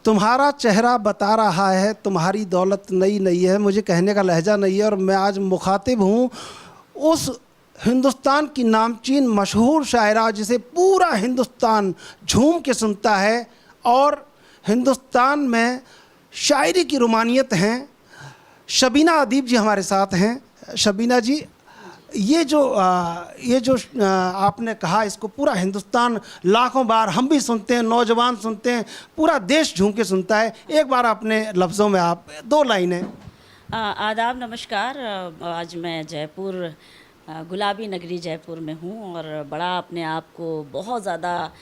तुम्हारा चेहरा बता रहा है तुम्हारी दौलत नई नई है। मुझे कहने का लहजा नहीं है और मैं आज मुखातिब हूँ उस हिंदुस्तान की नामचीन मशहूर शायरा जिसे पूरा हिंदुस्तान झूम के सुनता है और हिंदुस्तान में शायरी की रुमानियत हैं। शबीना अदीब जी हमारे साथ हैं। शबीना जी, ये जो आपने कहा इसको पूरा हिंदुस्तान लाखों बार हम भी सुनते हैं, नौजवान सुनते हैं, पूरा देश झूम के सुनता है। एक बार अपने लफ्ज़ों में आप 2 लाइनें। आदाब, नमस्कार। आज मैं जयपुर, गुलाबी नगरी जयपुर में हूँ और बड़ा अपने आप को बहुत ज़्यादा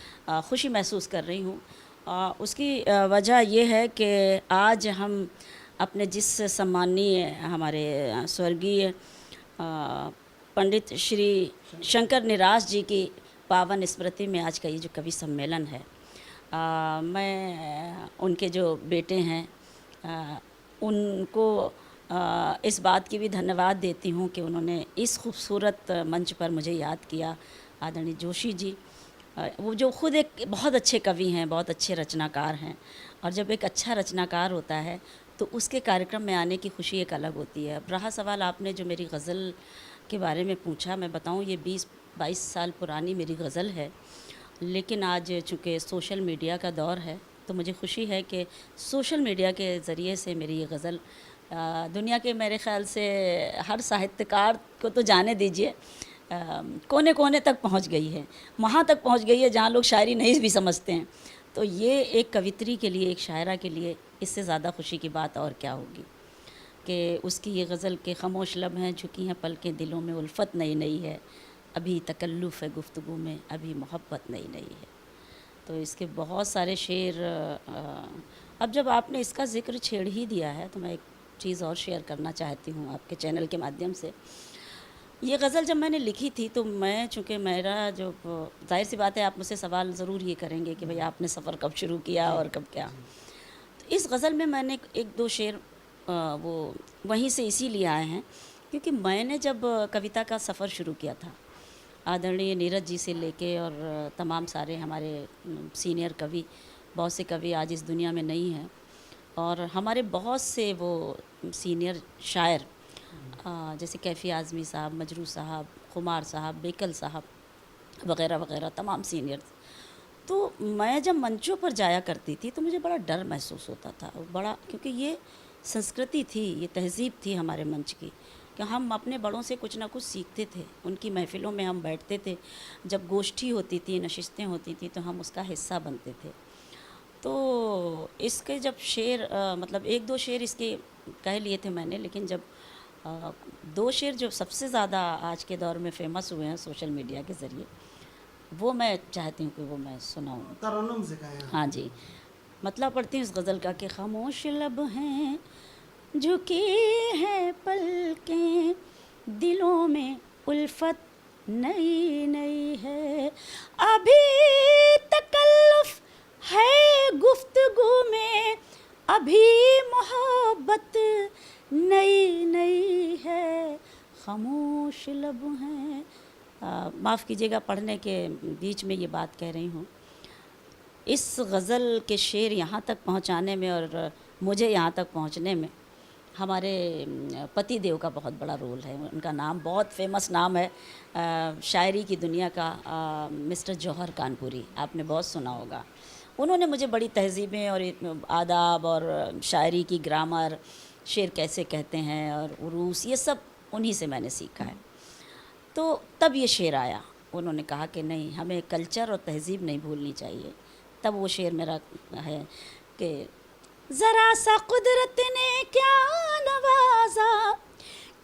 खुशी महसूस कर रही हूँ। उसकी वजह ये है कि आज हम अपने जिस सम्माननीय हमारे स्वर्गीय पंडित श्री शंकर निराश जी की पावन स्मृति में आज का ये जो कवि सम्मेलन है, मैं उनके जो बेटे हैं उनको इस बात की भी धन्यवाद देती हूँ कि उन्होंने इस खूबसूरत मंच पर मुझे याद किया। आदरणीय जोशी जी, वो जो खुद एक बहुत अच्छे कवि हैं, बहुत अच्छे रचनाकार हैं, और जब एक अच्छा रचनाकार होता है तो उसके कार्यक्रम में आने की खुशी एक अलग होती है। अब रहा सवाल आपने जो मेरी गज़ल के बारे में पूछा, मैं बताऊं ये 20-22 साल पुरानी मेरी गज़ल है, लेकिन आज चूँकि सोशल मीडिया का दौर है तो मुझे खुशी है कि सोशल मीडिया के ज़रिए से मेरी ये गज़ल दुनिया के मेरे ख़्याल से हर साहित्यकार को तो जाने दीजिए, कोने कोने तक पहुंच गई है, वहाँ तक पहुंच गई है जहाँ लोग शायरी नहीं भी समझते हैं। तो ये एक कवित्री के लिए, एक शायरा के लिए इससे ज़्यादा खुशी की बात और क्या होगी कि उसकी ये गज़ल के खामोश लब हैं, झुकी हैं पलकें दिलों में उल्फत नई नई है, अभी तकल्लुफ़ है गुफ्तगू में, अभी मोहब्बत नई नई है। तो इसके बहुत सारे शेर। अब जब आपने इसका ज़िक्र छेड़ ही दिया है तो मैं एक चीज़ और शेयर करना चाहती हूँ आपके चैनल के माध्यम से। ये गज़ल जब मैंने लिखी थी तो मैं, चूँकि मेरा जो, जाहिर सी बात है आप मुझसे सवाल ज़रूर ये करेंगे कि भाई आपने सफ़र कब शुरू किया और कब क्या। तो इस गज़ल में मैंने 1-2 शेर वो वहीं से इसीलिए आए हैं क्योंकि मैंने जब कविता का सफ़र शुरू किया था, आदरणीय नीरज जी से लेके और तमाम सारे हमारे सीनियर कवि, बहुत से कवि आज इस दुनिया में नहीं हैं, और हमारे बहुत से वो सीनियर शायर जैसे कैफ़ी आज़मी साहब, मजरू साहब, खुमार साहब, बेकल साहब वग़ैरह वग़ैरह, तमाम सीनियर। तो मैं जब मंचों पर जाया करती थी तो मुझे बड़ा डर महसूस होता था, बड़ा, क्योंकि ये संस्कृति थी, ये तहज़ीब थी हमारे मंच की कि हम अपने बड़ों से कुछ ना कुछ सीखते थे, उनकी महफ़िलों में हम बैठते थे, जब गोष्ठी होती थी, नशिस्तें होती थी तो हम उसका हिस्सा बनते थे। तो इसके जब शेर मतलब 1-2 शेर इसके कह लिए थे मैंने, लेकिन जब 2 शेर जो सबसे ज़्यादा आज के दौर में फ़ेमस हुए हैं सोशल मीडिया के ज़रिए, वो मैं चाहती हूँ कि वो मैं सुनाऊँ। तरन्नुम सिखाएं। हाँ जी, मतलब पढ़ती हूँ इस गज़ल का कि खामोश लब हैं, झुकी हैं पलकें, दिलों में उल्फत नई नई है, अभी तकल्लुफ़ है गुफ्तगू में, अभी मोहब्बत नई नई है, खामोश लब हैं। माफ़ कीजिएगा पढ़ने के बीच में ये बात कह रही हूँ। इस गज़ल के शेर यहाँ तक पहुँचाने में और मुझे यहाँ तक पहुँचने में हमारे पति देव का बहुत बड़ा रोल है। उनका नाम बहुत फेमस नाम है शायरी की दुनिया का, मिस्टर जौहर कानपुरी, आपने बहुत सुना होगा। उन्होंने मुझे बड़ी तहज़ीबें और आदाब और शायरी की ग्रामर, शेर कैसे कहते हैं और उरूस, ये सब उन्हीं से मैंने सीखा है। तो तब ये शेर आया, उन्होंने कहा कि नहीं, हमें कल्चर और तहज़ीब नहीं भूलनी चाहिए। तब वो शेर मेरा है कि ज़रा सा कुदरत ने क्या नवाजा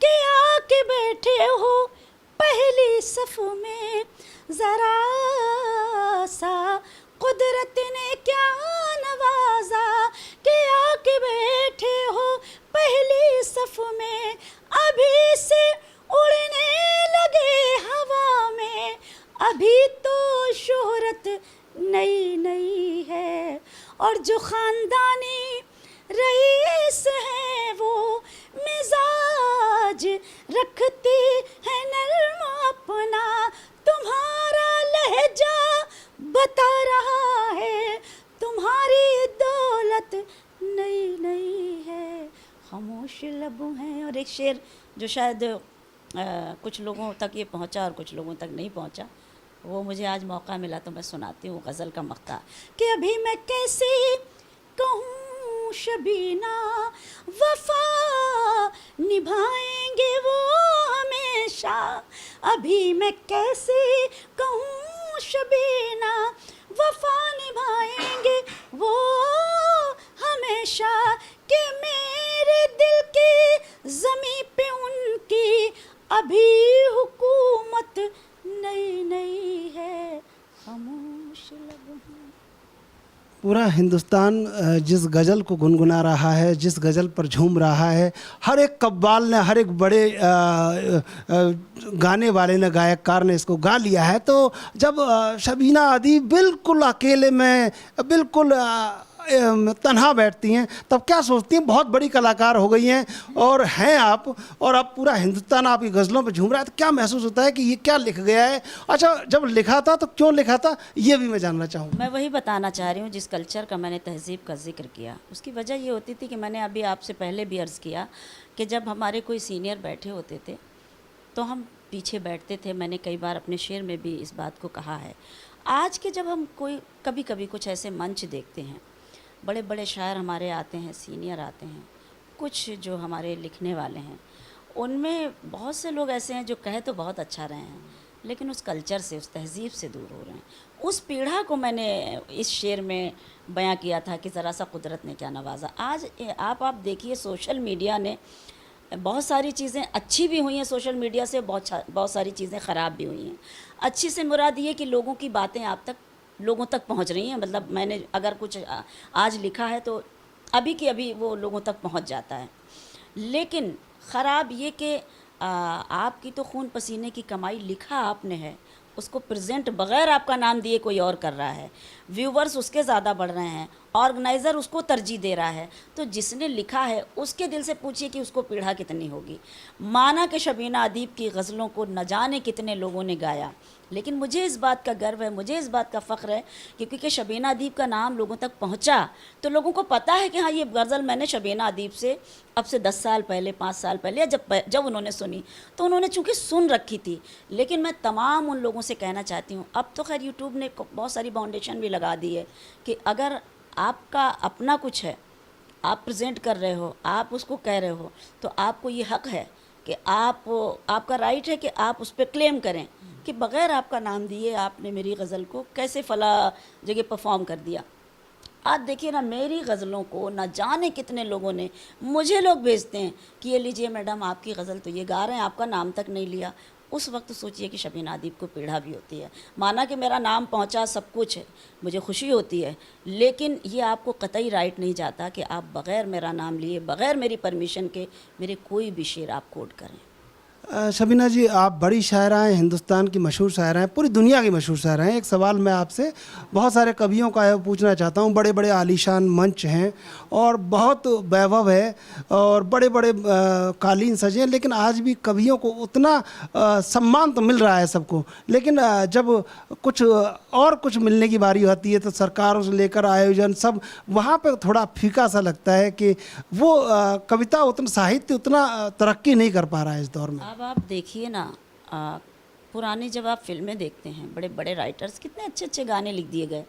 कि आके बैठे हो पहली सफ़ में, ज़रा सा कुदरत ने क्या नवाजा कि आके बैठे हो पहली सफ़ में, अभी से उड़ने लगे हवा में, अभी तो शोहरत नई नई है, और जो ख़ानदानी रईस हैं वो मिजाज रखते हैं नर्म अपना, तुम्हारा लहजा बता रहा है तुम्हारी दौलत शेर जो शायद कुछ लोगों तक ये पहुंचा और कुछ लोगों तक नहीं पहुंचा, वो मुझे आज मौका मिला तो मैं सुनाती हूँ गज़ल का मक़ता कि अभी मैं कैसे कहूँ शबीना वफ़ा निभाएंगे वो हमेशा, अभी मैं कैसे कहूँ शबीना वफ़ा निभाएंगे वो हमेशा, कि मेरे दिल की ज़मीं पे उनकी अभी हुकूमत नई नई है, खामोश लब हैं। पूरा हिंदुस्तान जिस गज़ल को गुनगुना रहा है, जिस गज़ल पर झूम रहा है, हर एक कव्वाल ने, हर एक बड़े गाने वाले ने, गायककार ने इसको गा लिया है। तो जब शबीना अदीब बिल्कुल अकेले में, बिल्कुल तन्हा बैठती हैं, तब क्या सोचती हैं? बहुत बड़ी कलाकार हो गई हैं और हैं आप, और अब पूरा हिंदुस्तान आपकी गज़लों पर झूम रहा है, तो क्या महसूस होता है कि ये क्या लिख गया है? अच्छा, जब लिखा था तो क्यों लिखा था, ये भी मैं जानना चाहूँगा। मैं वही बताना चाह रही हूँ, जिस कल्चर का मैंने तहज़ीब का ज़िक्र किया, उसकी वजह ये होती थी कि मैंने अभी आपसे पहले भी अर्ज़ किया कि जब हमारे कोई सीनियर बैठे होते थे तो हम पीछे बैठते थे। मैंने कई बार अपने शेर में भी इस बात को कहा है। आज के जब हम कोई कभी कभी कुछ ऐसे मंच देखते हैं, बड़े बड़े शायर हमारे आते हैं, सीनियर आते हैं, कुछ जो हमारे लिखने वाले हैं, उनमें बहुत से लोग ऐसे हैं जो कहे तो बहुत अच्छा रहे हैं, लेकिन उस कल्चर से, उस तहज़ीब से दूर हो रहे हैं। उस पीढ़ा को मैंने इस शेर में बयां किया था कि ज़रा सा कुदरत ने क्या नवाजा। आज आप देखिए, सोशल मीडिया ने बहुत सारी चीज़ें अच्छी भी हुई हैं, सोशल मीडिया से बहुत सारी चीज़ें ख़राब भी हुई हैं। अच्छी से मुराद ये कि लोगों की बातें आप तक, लोगों तक पहुंच रही हैं। मतलब मैंने अगर कुछ आज लिखा है तो अभी की अभी वो लोगों तक पहुंच जाता है। लेकिन ख़राब ये कि आपकी तो खून पसीने की कमाई लिखा आपने है, उसको प्रेजेंट बग़ैर आपका नाम दिए कोई और कर रहा है, व्यूवर्स उसके ज़्यादा बढ़ रहे हैं, ऑर्गेनाइज़र उसको तरजीह दे रहा है। तो जिसने लिखा है उसके दिल से पूछिए कि उसको पीड़ा कितनी होगी। माना कि शबीना अदीब की गज़लों को न जाने कितने लोगों ने गाया, लेकिन मुझे इस बात का गर्व है, मुझे इस बात का फ़ख्र है क्योंकि शबीना अदीब का नाम लोगों तक पहुंचा तो लोगों को पता है कि हाँ, ये गज़ल मैंने शबीना अदीब से अब से 10 साल पहले, 5 साल पहले, या जब उन्होंने सुनी तो उन्होंने चूँकि सुन रखी थी। लेकिन मैं तमाम उन लोगों से कहना चाहती हूँ, अब तो खैर यूट्यूब ने बहुत सारी बाउंडेशन भी लगा दी है कि अगर आपका अपना कुछ है, आप प्रेजेंट कर रहे हो, आप उसको कह रहे हो, तो आपको ये हक़ है कि आपका राइट है कि आप उस पर क्लेम करें कि बग़ैर आपका नाम दिए आपने मेरी गज़ल को कैसे फ़ला जगह परफॉर्म कर दिया। आज देखिए ना, मेरी गज़लों को न जाने कितने लोगों ने, मुझे लोग भेजते हैं कि ये लीजिए मैडम, आपकी गज़ल तो ये गा रहे हैं, आपका नाम तक नहीं लिया। उस वक्त सोचिए कि शबीना अदीब को पीड़ा भी होती है। माना कि मेरा नाम पहुंचा, सब कुछ है, मुझे खुशी होती है, लेकिन ये आपको कतई राइट नहीं जाता कि आप बग़ैर मेरा नाम लिए, बग़ैर मेरी परमिशन के मेरे कोई भी शेर आप कोट करें। शबीना जी, आप बड़ी शायरा हैं, हिंदुस्तान की मशहूर शायरा हैं, पूरी दुनिया की मशहूर शायरा हैं। एक सवाल मैं आपसे बहुत सारे कवियों का है पूछना चाहता हूँ। बड़े बड़े आलीशान मंच हैं और बहुत वैभव है और बड़े बड़े कालीन सजे हैं, लेकिन आज भी कवियों को उतना सम्मान तो मिल रहा है सबको, लेकिन जब कुछ मिलने की बारी होती है तो सरकारों से लेकर आयोजन सब, वहाँ पर थोड़ा फीका सा लगता है कि वो कविता उतना, साहित्य उतना तरक्की नहीं कर पा रहा है इस दौर में। अब आप देखिए ना, पुरानी जब आप फिल्में देखते हैं, बड़े बड़े राइटर्स कितने अच्छे अच्छे गाने लिख दिए गए,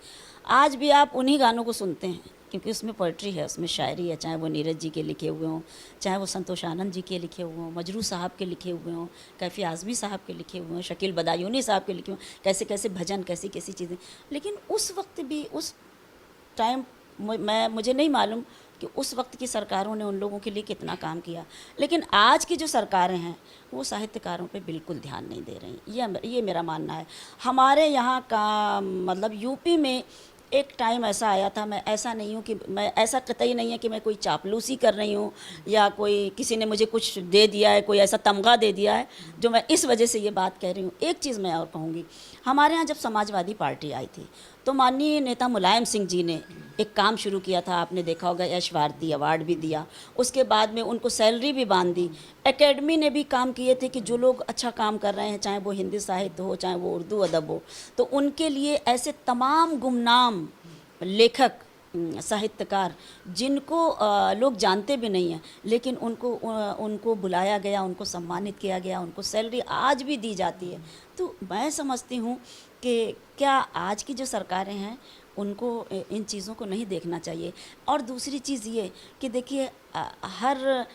आज भी आप उन्हीं गानों को सुनते हैं क्योंकि उसमें पोइट्री है, उसमें शायरी है, चाहे वो नीरज जी के लिखे हुए हों, चाहे वो संतोष आनंद जी के लिखे हुए हों, मजरू साहब के लिखे हुए हों, कैफ़ी आज़मी साहब के लिखे हुए हों, शकील बदायूनी साहब के लिखे हों, कैसे कैसे भजन, कैसी कैसी चीज़ें। लेकिन उस वक्त भी, उस टाइम मुझे नहीं मालूम कि उस वक्त की सरकारों ने उन लोगों के लिए कितना काम किया, लेकिन आज की जो सरकारें हैं वो साहित्यकारों पे बिल्कुल ध्यान नहीं दे रही। ये मेरा मानना है। हमारे यहाँ का मतलब यूपी में एक टाइम ऐसा आया था, मैं ऐसा नहीं हूँ कि मैं, ऐसा कतई नहीं है कि मैं कोई चापलूसी कर रही हूँ या कोई किसी ने मुझे कुछ दे दिया है, कोई ऐसा तमगा दे दिया है जो मैं इस वजह से ये बात कह रही हूँ। एक चीज़ मैं और कहूँगी, हमारे यहाँ जब समाजवादी पार्टी आई थी तो माननीय नेता मुलायम सिंह जी ने एक काम शुरू किया था, आपने देखा होगा, यश भारती अवार्ड भी दिया, उसके बाद में उनको सैलरी भी बांध दी। एकेडमी ने भी काम किए थे कि जो लोग अच्छा काम कर रहे हैं, चाहे वो हिंदी साहित्य हो, चाहे वो उर्दू अदब हो, तो उनके लिए ऐसे तमाम गुमनाम लेखक साहित्यकार जिनको लोग जानते भी नहीं हैं, लेकिन उनको बुलाया गया, उनको सम्मानित किया गया, उनको सैलरी आज भी दी जाती है। तो मैं समझती हूँ कि क्या आज की जो सरकारें हैं उनको इन चीज़ों को नहीं देखना चाहिए। और दूसरी चीज़ ये कि देखिए हर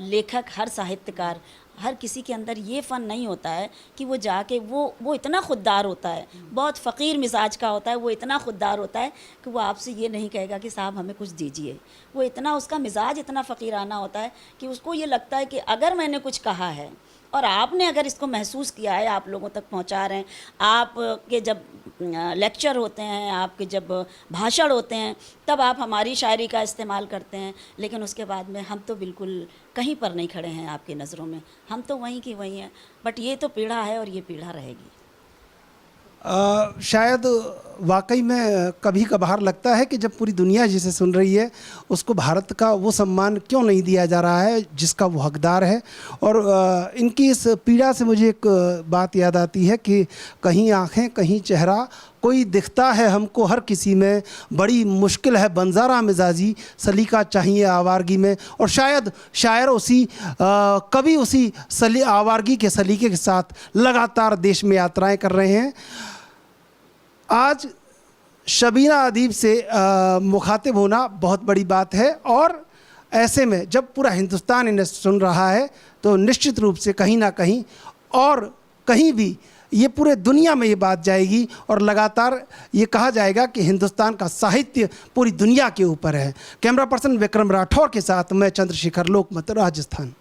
लेखक, हर साहित्यकार, हर किसी के अंदर ये फ़न नहीं होता है कि वो जाके वो इतना ख़ुददार होता है, बहुत फ़कीर मिजाज का होता है, वो इतना ख़ुददार होता है कि वो आपसे ये नहीं कहेगा कि साहब हमें कुछ दीजिए। वो इतना, उसका मिजाज इतना फ़कीराना होता है कि उसको ये लगता है कि अगर मैंने कुछ कहा है और आपने अगर इसको महसूस किया है, आप लोगों तक पहुंचा रहे हैं, आपके जब लेक्चर होते हैं, आपके जब भाषण होते हैं, तब आप हमारी शायरी का इस्तेमाल करते हैं, लेकिन उसके बाद में हम तो बिल्कुल कहीं पर नहीं खड़े हैं आपकी नज़रों में, हम तो वहीं की वहीं हैं। बट ये तो पीड़ा है और ये पीड़ा रहेगी। शायद वाकई में कभी कभार लगता है कि जब पूरी दुनिया जिसे सुन रही है उसको भारत का वो सम्मान क्यों नहीं दिया जा रहा है जिसका वो हकदार है। और इनकी इस पीड़ा से मुझे एक बात याद आती है कि कहीं आँखें कहीं चेहरा, कोई दिखता है हमको हर किसी में, बड़ी मुश्किल है बंजारा मिजाजी, सलीका चाहिए आवारगी में। और शायद शायर कवि उसी आवारगी के सलीके के साथ लगातार देश में यात्राएं कर रहे हैं। आज शबीना अदीब से मुखातिब होना बहुत बड़ी बात है, और ऐसे में जब पूरा हिंदुस्तान इन्हें सुन रहा है तो निश्चित रूप से कहीं ना कहीं और कहीं भी ये पूरे दुनिया में ये बात जाएगी और लगातार ये कहा जाएगा कि हिंदुस्तान का साहित्य पूरी दुनिया के ऊपर है। कैमरा पर्सन विक्रम राठौर के साथ मैं चंद्रशेखर, लोकमत, राजस्थान।